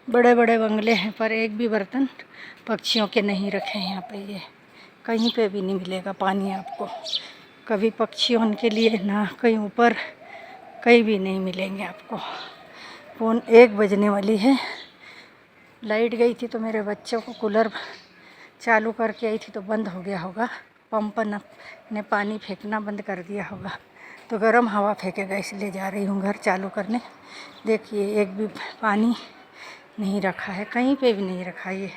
बड़े बड़े बंगले हैं पर एक भी बर्तन पक्षियों के नहीं रखे हैं यहाँ पे। ये कहीं पे भी नहीं मिलेगा पानी आपको, कभी पक्षियों के लिए ना कहीं ऊपर, कहीं भी नहीं मिलेंगे आपको। फ़ोन 1 बजने वाली है। लाइट गई थी तो मेरे बच्चों को कूलर चालू करके आई थी तो बंद हो गया होगा। पंप ने पानी फेंकना बंद कर दिया होगा तो गर्म हवा फेंकेगा, इसलिए जा रही हूँ घर चालू करने। देखिए एक भी पानी नहीं रखा है, कहीं पे भी नहीं रखा। ये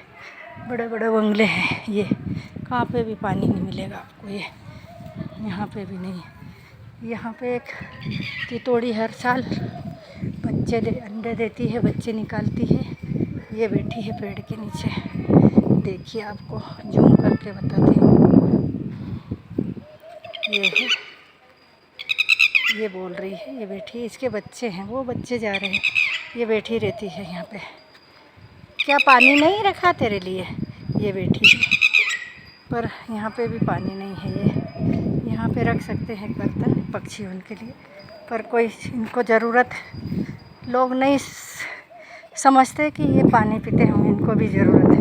बड़े बड़े बंगले हैं, ये कहाँ पे भी पानी नहीं मिलेगा आपको। ये यहाँ पे भी नहीं। यहाँ पे एक तितोड़ी हर साल अंडे देती है, बच्चे निकालती है। ये बैठी है पेड़ के नीचे, देखिए आपको जूम करके बताती हूँ। ये है, ये बोल रही है, ये बैठी है। इसके बच्चे हैं, वो बच्चे जा रहे हैं, ये बैठी रहती है यहाँ पे। क्या पानी नहीं रखा तेरे लिए? ये बैठी है, पर यहाँ पे भी पानी नहीं है। ये यहाँ पे रख सकते हैं बर्तन पक्षियों के लिए, पर कोई इनको ज़रूरत लोग नहीं समझते कि ये पानी पीते होंगे, इनको भी ज़रूरत है,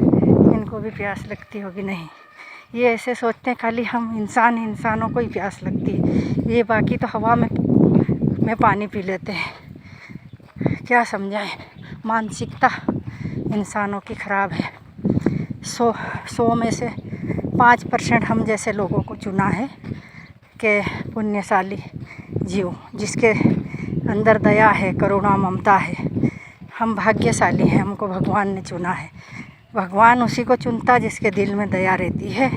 इनको भी प्यास लगती होगी। नहीं, ये ऐसे सोचते हैं खाली हम इंसानों को ही प्यास लगती है, ये बाकी तो हवा में पानी पी लेते हैं। क्या समझाएं, मानसिकता इंसानों की ख़राब है। 100 में से 5% हम जैसे लोगों को चुना है कि पुण्यशाली जीव, जिसके अंदर दया है, करुणा, ममता है। हम भाग्यशाली हैं, हमको भगवान ने चुना है। भगवान उसी को चुनता जिसके दिल में दया रहती है।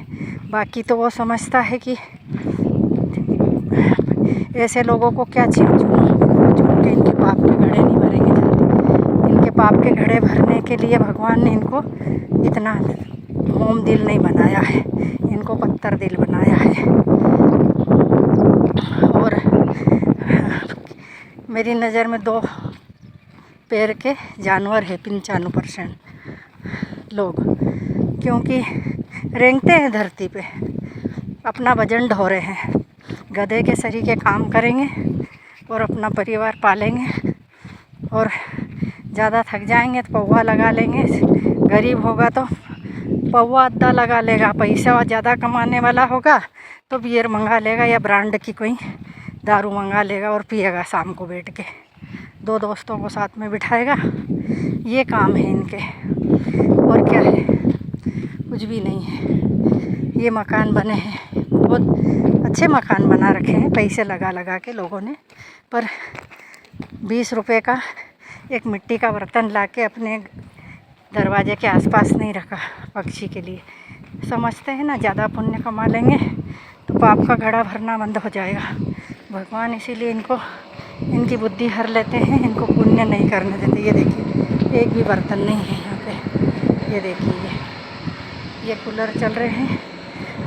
बाकी तो वो समझता है कि ऐसे लोगों को क्या चुनूं, इनको चुन के इनके पाप के घड़े नहीं भरेंगे जल्दी। इनके पाप के घड़े भरने के लिए भगवान ने इनको इतना मोम दिल नहीं बनाया है, इनको पत्थर दिल बनाया है। और मेरी नज़र में 2 पैर के जानवर है 95% लोग, क्योंकि रेंगते हैं धरती पे, अपना वजन ढो रहे हैं। गधे के शरीर के काम करेंगे और अपना परिवार पालेंगे, और ज़्यादा थक जाएंगे तो पौवा लगा लेंगे। गरीब होगा तो पौवा अद्धा लगा लेगा, पैसा ज़्यादा कमाने वाला होगा तो बियर मंगा लेगा या ब्रांड की कोई दारू मंगा लेगा और पिएगा शाम को बैठ के, 2 दोस्तों को साथ में बिठाएगा। ये काम है इनके, और क्या है, कुछ भी नहीं है। ये मकान बने हैं, बहुत अच्छे मकान बना रखे हैं पैसे लगा के लोगों ने, पर 20 रुपए का एक मिट्टी का बर्तन लाके अपने दरवाजे के आसपास नहीं रखा पक्षी के लिए। समझते हैं ना ज़्यादा पुण्य कमा लेंगे तो पाप का घड़ा भरना बंद हो जाएगा। भगवान इसीलिए इनकी बुद्धि हर लेते हैं, इनको पुण्य नहीं करने देते। ये देखिए एक भी बर्तन नहीं है यहाँ पे। ये देखिए ये कूलर चल रहे हैं,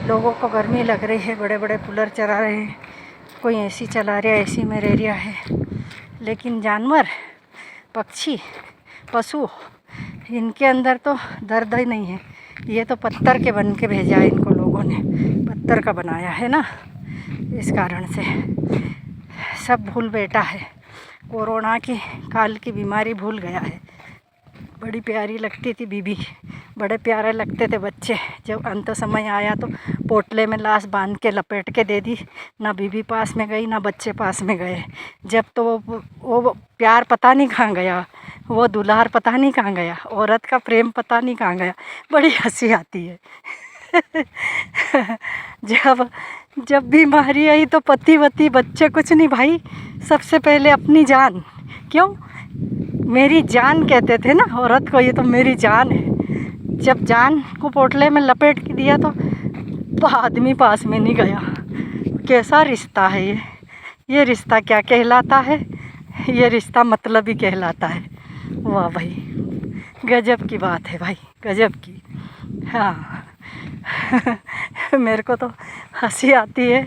लोगों को गर्मी लग रही है, बड़े बड़े कूलर चला रहे हैं, कोई एसी चला रहा है, एसी में रह रहा है। लेकिन जानवर, पक्षी, पशु, इनके अंदर तो दर्द ही नहीं है। ये तो पत्थर के बन के भेजा है इनको, लोगों ने पत्थर का बनाया है ना, इस कारण से सब भूल बैठा है। कोरोना की काल की बीमारी भूल गया है। बड़ी प्यारी लगती थी बीबी, बड़े प्यारे लगते थे बच्चे। जब अंत समय आया तो पोटले में लाश बांध के लपेट के दे दी, ना बीबी पास में गई ना बच्चे पास में गए। जब तो वो प्यार पता नहीं कहाँ गया, वो दुलार पता नहीं कहाँ गया, औरत का प्रेम पता नहीं कहाँ गया। बड़ी हंसी आती है। जब बीमारी आई तो पति वती बच्चे कुछ नहीं भाई, सबसे पहले अपनी जान। क्यों? मेरी जान कहते थे ना औरत को, ये तो मेरी जान है। जब जान को पोटले में लपेट के दिया तो आदमी पास में नहीं गया। कैसा रिश्ता है ये रिश्ता क्या कहलाता है? ये रिश्ता मतलब ही कहलाता है। वाह भाई, गजब की बात है भाई, गजब की। हाँ। मेरे को तो हंसी आती है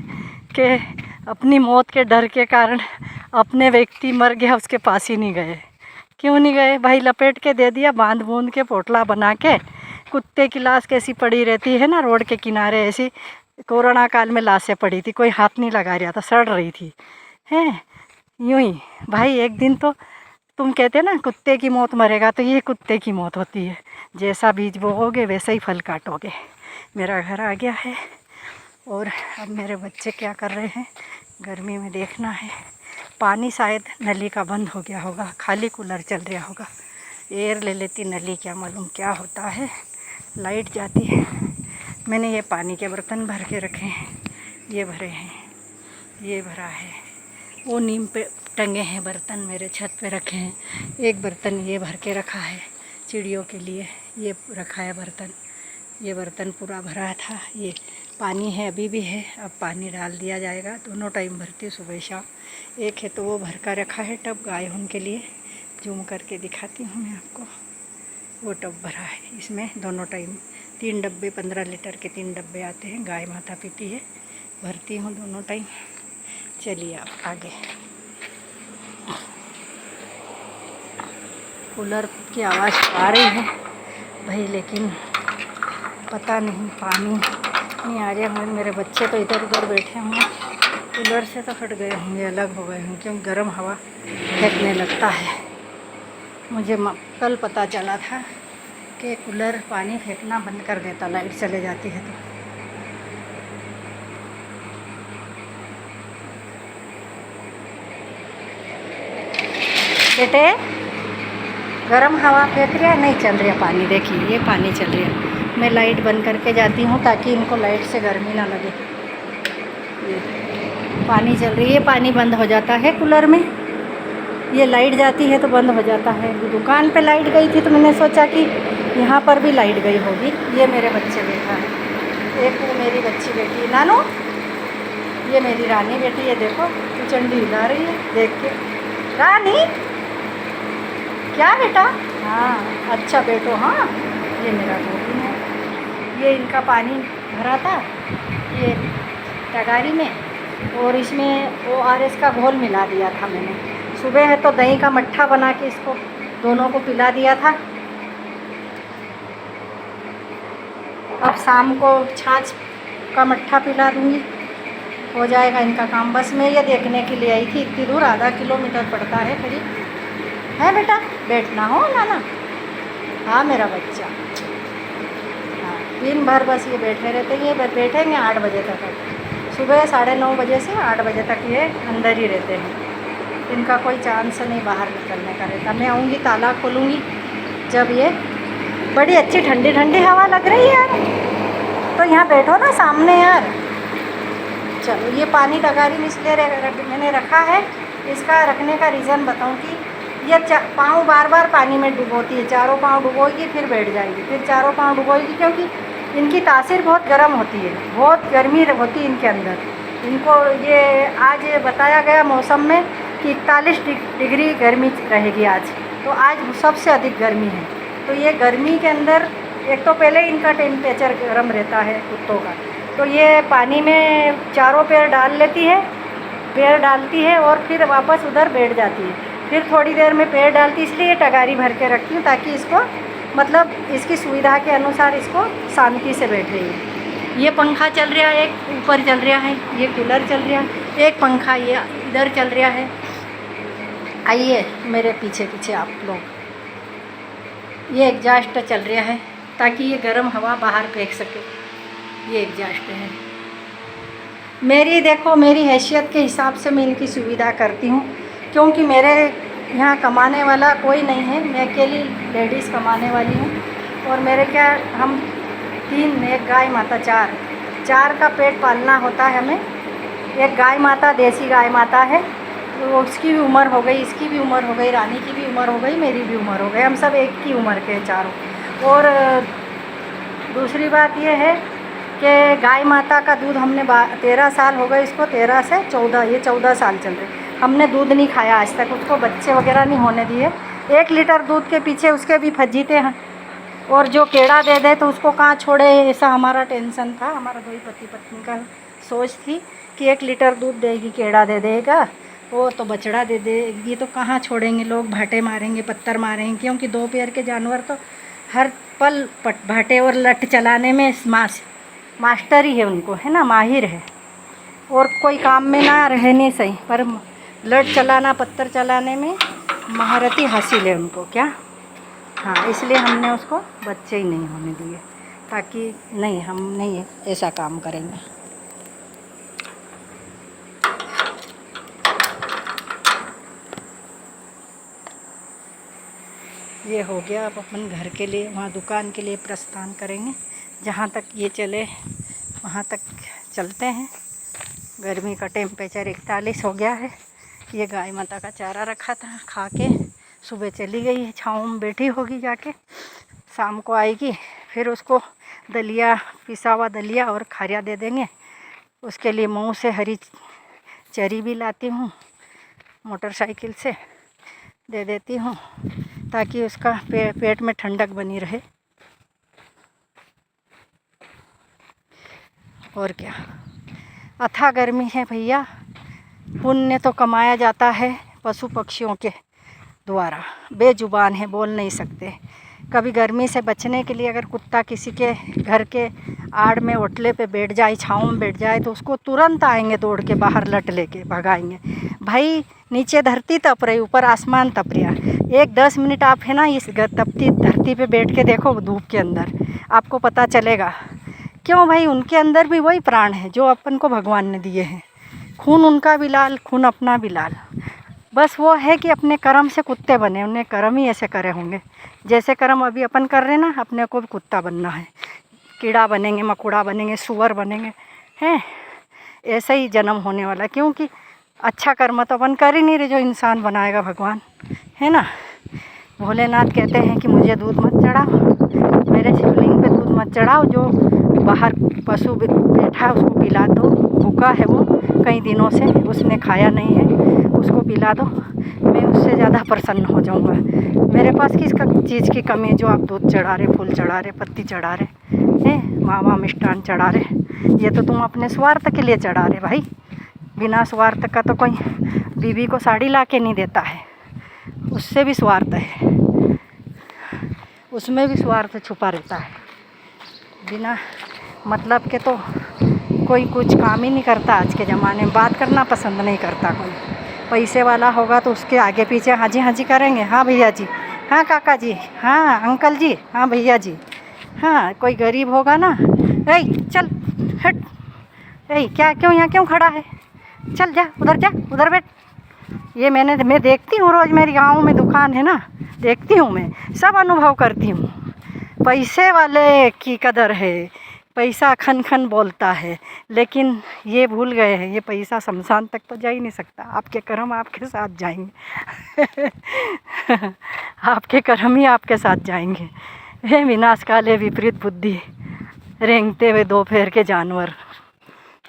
कि अपनी मौत के डर के कारण अपने व्यक्ति मर गया, उसके पास ही नहीं गए। क्यों नहीं गए भाई? लपेट के दे दिया, बांध बूंद के पोटला बना के। कुत्ते की लाश कैसी पड़ी रहती है ना रोड के किनारे, ऐसी कोरोना काल में लाशें पड़ी थी, कोई हाथ नहीं लगा रहा था, सड़ रही थी हैं यूं ही। भाई एक दिन तो तुम कहते ना कुत्ते की मौत मरेगा, तो ये कुत्ते की मौत होती है। जैसा बीज बोओगे वैसा ही फल काटोगे। मेरा घर आ गया है और अब मेरे बच्चे क्या कर रहे हैं गर्मी में देखना है। पानी शायद नली का बंद हो गया होगा, खाली कूलर चल रहा होगा। एयर ले लेती नली, क्या मालूम क्या होता है। लाइट जाती है। मैंने ये पानी के बर्तन भर के रखे हैं, ये भरे हैं, ये भरा है। वो नीम पे टंगे हैं बर्तन, मेरे छत पे रखे हैं। एक बर्तन ये भर के रखा है चिड़ियों के लिए, ये रखा है बर्तन। ये बर्तन पूरा भरा था। ये पानी है, अभी भी है, अब पानी डाल दिया जाएगा। दोनों टाइम भरती हूँ, सुबह शाम। एक है तो वो भर कर रखा है टब गायों के लिए, जूम करके दिखाती हूँ मैं आपको। वो टब भरा है, इसमें दोनों टाइम 3 डब्बे 15 लीटर के 3 डब्बे आते हैं। गाय माता पीती है, भरती हूँ दोनों टाइम। चलिए आप आगे। कूलर की आवाज़ आ रही है भाई, लेकिन पता नहीं पानी नहीं आ रहा है। मेरे बच्चे तो इधर उधर बैठे होंगे, कूलर से तो हट गए होंगे, अलग हो गए होंगे, क्योंकि गर्म हवा फेंकने लगता है। मुझे कल पता चला था कि कूलर पानी फेंकना बंद कर देता, लाइट चले जाती है तो। बेटे गरम हवा फेंक रहा, नहीं चल रहा पानी। देखिए ये पानी चल रहा। मैं लाइट बंद करके जाती हूँ ताकि इनको लाइट से गर्मी ना लगे। ये पानी चल रही है, पानी बंद हो जाता है कूलर में। ये लाइट जाती है तो बंद हो जाता है। दुकान पे लाइट गई थी तो मैंने सोचा कि यहाँ पर भी लाइट गई होगी। ये मेरे बच्चे बैठा है, एक वो मेरी बच्ची बेटी नानू, ये मेरी रानी बेटी है। देखो तो चंडी हिला रही है देख के। रानी क्या बेटा? हाँ अच्छा बेटो। हाँ ये मेरा गोभी है। ये इनका पानी भरा था ये तगारी में, और इसमें ORS का घोल मिला दिया था मैंने। सुबह है तो दही का मट्ठा बना के इसको दोनों को पिला दिया था। अब शाम को छाछ का मट्ठा पिला दूँगी, हो जाएगा इनका काम। बस मैं ये देखने के लिए आई थी, इतनी दूर, आधा किलोमीटर पड़ता है करीब। है बेटा बैठना हो नाना। हाँ मेरा बच्चा, हाँ दिन भर बस ये बैठे रहते हैं। ये बैठेंगे 8 बजे तक, सुबह 9:30 बजे से 8 बजे तक ये अंदर ही रहते हैं। इनका कोई चांस नहीं बाहर निकलने का रहता। मैं आऊँगी ताला खोलूँगी जब ये, बड़ी अच्छी ठंडी ठंडी हवा लग रही है यार, तो यहाँ बैठो ना सामने यार। चलो ये पानी तगारी में इसलिए मैंने रखा है, इसका रखने का रीज़न बताऊँ कि ये पाँव बार बार पानी में डुबोती है। चारों पाँव डुबोएगी फिर बैठ जाएगी, फिर चारों पाँव डुबोएगी, क्योंकि इनकी तासीर बहुत गर्म होती है, बहुत गर्मी होती है इनके अंदर। इनको ये आज बताया गया मौसम में कि 41 डिग्री गर्मी रहेगी आज, तो आज सबसे अधिक गर्मी है। तो ये गर्मी के अंदर एक तो पहले इनका टेम्परेचर गर्म रहता है कुत्तों का, तो ये पानी में चारों पैर डाल लेती है, पैर डालती है और फिर वापस उधर बैठ जाती है। फिर थोड़ी देर में पैर डालती, इसलिए टगारी भर के रखती हूँ ताकि इसको मतलब इसकी सुविधा के अनुसार इसको शांति से बैठ रही है। ये पंखा चल रहा है, एक ऊपर चल रहा है, ये कूलर चल रहा है, एक पंखा ये इधर चल रहा है। आइए मेरे पीछे पीछे आप लोग। ये एग्जॉस्ट चल रहा है ताकि ये गर्म हवा बाहर फेंक सके, ये एग्जॉस्ट है। मेरी देखो, मेरी हैसियत के हिसाब से मैं इनकी सुविधा करती हूँ, क्योंकि मेरे यहाँ कमाने वाला कोई नहीं है, मैं अकेली लेडीज़ कमाने वाली हूँ। और मेरे क्या, हम 3, एक गाय माता, 4 का पेट पालना होता है हमें। एक गाय माता देसी गाय माता है, तो उसकी भी उम्र हो गई, इसकी भी उम्र हो गई, रानी की भी उम्र हो गई, मेरी भी उम्र हो गई, हम सब एक की उम्र के चारों। और दूसरी बात यह है कि गाय माता का दूध हमने 13 साल हो गए इसको, 13 से 14, ये 14 साल चल रहे। हमने दूध नहीं खाया आज तक, उसको बच्चे वगैरह नहीं होने दिए। 1 लीटर दूध के पीछे उसके भी फजीते हैं, और जो केड़ा दे दे तो उसको कहाँ छोड़े, ऐसा हमारा टेंशन था। हमारा 2 पति पत्नी का सोच थी कि 1 लीटर दूध देगी, केड़ा दे देगा, वो तो बछड़ा दे देगी, तो कहाँ छोड़ेंगे, लोग भाटे मारेंगे, पत्थर मारेंगे, क्योंकि 2 पैर के जानवर तो हर पल भाटे और लट चलाने में मास्टर ही है उनको, है ना, माहिर है। और कोई काम में ना रहे नहीं सही, पर लट चलाना, पत्थर चलाने में महारथी हासिल है उनको क्या। हाँ, इसलिए हमने उसको बच्चे ही नहीं होने दिए, ताकि नहीं, हम नहीं ऐसा काम करेंगे। ये हो गया। अब अपन घर के लिए, वहाँ दुकान के लिए प्रस्थान करेंगे। जहाँ तक ये चले वहाँ तक चलते हैं। गर्मी का टेम्परेचर 41 हो गया है। ये गाय माता का चारा रखा था, खा के सुबह चली गई है, छाँव में बैठी होगी जाके। शाम को आएगी, फिर उसको दलिया, पिसा हुआ दलिया और खारिया दे देंगे। उसके लिए मुँह से हरी चरी भी लाती हूँ, मोटरसाइकिल से दे देती हूँ, ताकि उसका पेट में ठंडक बनी रहे। और क्या, अथाह गर्मी है भैया। पुण्य तो कमाया जाता है पशु पक्षियों के द्वारा। बेजुबान है, बोल नहीं सकते। कभी गर्मी से बचने के लिए अगर कुत्ता किसी के घर के आड़ में ओटले पे बैठ जाए, छाँव में बैठ जाए, तो उसको तुरंत आएंगे दौड़ के बाहर, लट लेके भगाएंगे। भाई नीचे धरती तप रही, ऊपर आसमान तप रहा। एक 10 मिनट आप है ना इस तपती धरती पे बैठ के देखो धूप के अंदर, आपको पता चलेगा। क्यों भाई, उनके अंदर भी वही प्राण है जो अपन को भगवान ने दिए हैं। खून उनका भी लाल, खून अपना भी लाल। बस वो है कि अपने कर्म से कुत्ते बने, उन्हें कर्म ही ऐसे करे होंगे। जैसे कर्म अभी अपन कर रहे हैं ना, अपने को भी कुत्ता बनना है। कीड़ा बनेंगे, मकोड़ा बनेंगे, सुअर बनेंगे, हैं। ऐसे ही जन्म होने वाला, क्योंकि अच्छा कर्म तो अपन कर ही नहीं रहे जो इंसान बनाएगा भगवान, है ना। भोलेनाथ कहते हैं कि मुझे दूध मत चढ़ाओ, मेरे शिवलिंग पे दूध मत चढ़ाओ। जो बाहर पशु बैठा है उसको पिला दो, भूखा है वो कई दिनों से, उसने खाया नहीं है, उसको पिला दो। मैं उससे ज़्यादा प्रसन्न हो जाऊँगा। मेरे पास किस चीज़ की कमी है जो आप दूध चढ़ा रहे, फूल चढ़ा रहे, पत्ती चढ़ा रहे हैं, मावा मिष्ठान चढ़ा रहे। ये तो तुम अपने स्वार्थ के लिए चढ़ा रहे भाई। बिना स्वार्थ का तो कोई बीवी को साड़ी ला के नहीं देता है, उससे भी स्वार्थ है, उसमें भी स्वार्थ छुपा रहता है। बिना मतलब के तो कोई कुछ काम ही नहीं करता आज के ज़माने में। बात करना पसंद नहीं करता कोई। पैसे वाला होगा तो उसके आगे पीछे हाँ जी करेंगे, हाँ भैया जी, हाँ काका जी, हाँ अंकल जी, हाँ भैया जी। हाँ, कोई गरीब होगा ना, ए चल हट, ए क्या, क्यों यहाँ क्यों खड़ा है, चल जा उधर बैठ। ये मैं देखती हूँ रोज़, मेरी गाँव में दुकान है ना, देखती हूँ, मैं सब अनुभव करती हूँ। पैसे वाले की कदर है, पैसा खन खन बोलता है, लेकिन ये भूल गए हैं ये पैसा शमशान तक तो जा ही नहीं सकता। आपके कर्म आपके साथ जाएंगे आपके कर्म ही आपके साथ जाएंगे। हे विनाश काले विपरीत बुद्धि, रेंगते हुए दो पैर के जानवर।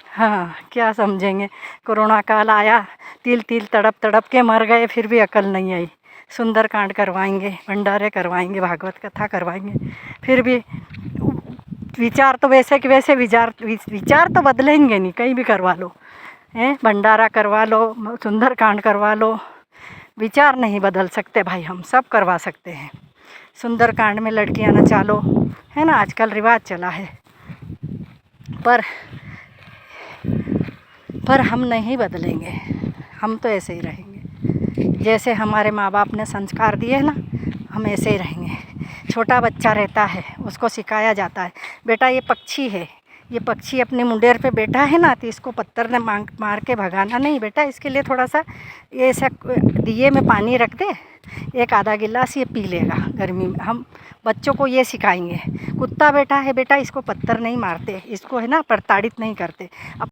हाँ, क्या समझेंगे। कोरोना काल आया, तिल तड़प के मर गए, फिर भी अकल नहीं आई। सुंदरकांड करवाएंगे, भंडारे करवाएंगे, भागवत कथा करवाएंगे, फिर भी विचार तो वैसे कि वैसे विचार तो बदलेंगे नहीं। कहीं भी करवा लो, हैं, भंडारा करवा लो, सुंदरकांड करवा लो, विचार नहीं बदल सकते भाई। हम सब करवा सकते हैं। सुंदरकांड में लड़कियां नचा लो, है ना, आजकल रिवाज चला है। पर हम नहीं बदलेंगे, हम तो ऐसे ही रहेंगे। जैसे हमारे माँ बाप ने संस्कार दिए ना, हम ऐसे ही रहेंगे। छोटा बच्चा रहता है, उसको सिखाया जाता है, बेटा ये पक्षी है, ये पक्षी अपने मुंडेर पे बैठा है ना, तो इसको पत्थर ने मार के भगाना नहीं बेटा, इसके लिए थोड़ा सा ये ऐसा दिए में पानी रख दे, एक आधा गिलास ये पी लेगा गर्मी में। हम बच्चों को ये सिखाएंगे। कुत्ता बैठा है बेटा, इसको पत्थर नहीं मारते, इसको है ना प्रताड़ित नहीं करते। अब